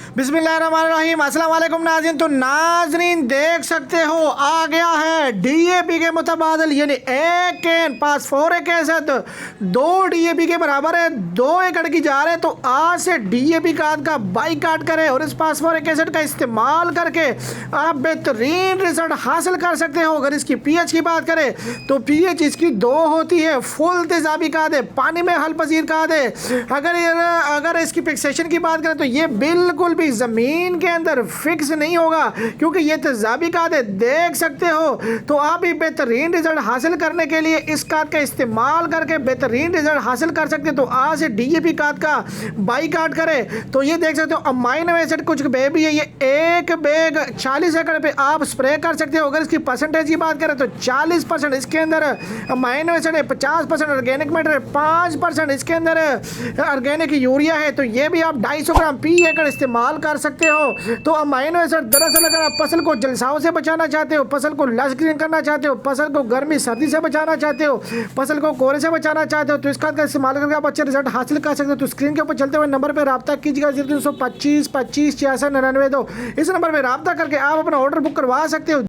बिस्मिल्लाहिर्रहमानिर्रहीम अस्सलाम वालेकुम नाज़रीन। तो नाज़रीन देख सकते हो आ गया है डीएपी के मुतबादल यानी एक कैन फास्फोरिक एसिड 2 डीएपी के बराबर है 2 एकड़ की जा रहे हैं। तो आज से डीएपी खाद का बाइकाट करें और इस फास्फोरिक एसिड का इस्तेमाल करके आप बेहतरीन रिजल्ट हासिल कर सकते हो। अगर इसकी पीएच की बात करें तो पीएच इसकी 2 होती है, फुल तेजाबी खाद है, पानी में हल पजीर खाद है। अगर इसकी फिक्सेशन की बात करें तो ये बिल्कुल भी ज़मीन के अंदर फिक्स नहीं होगा क्योंकि ये तेजाबी खाद है, देख सकते हो। तो आप भी बेहतरीन रिजल्ट हासिल करने के लिए इस खाद का इस्तेमाल करके बेहतरीन रिजल्ट हासिल कर सकते हो। तो आज से डीएपी खाद का बाइकाट करें। तो ये देख सकते हो अमाइनो एसिड कुछ बेबी है, ये एक बैग 40 एकड़ पे आप स्प्रे कर सकते हो। अगर इसकी परसेंटेज की बात करें तो 40% इसके अंदर अमाइनो एसिड है, 50% ऑर्गेनिक मैटर है, 5% इसके अंदर ऑर्गेनिक यूरिया है। तो ये भी आप 250 ग्राम पी एकड़ इस्तेमाल कर सकते हो। तो अमाइनो एसिड दरअसल अगर आप फसल को जलसाओं से बचाना चाहते हो, फसल को लश ग्रीन करना चाहते हो, फसल को गर्मी सर्दी से बचाना चाहते हो, फसल को कोहरे से बचाना चाहते हो, तो इसका इस्तेमाल करके आप अच्छे रिजल्ट हासिल कर सकते हो। तो स्क्रीन के ऊपर चलते हुए नंबर पर रब्ता कीजिएगा 0325 25 66 99। इस नंबर पर रब्ता करके आप अपना ऑर्डर बुक करवा सकते हो।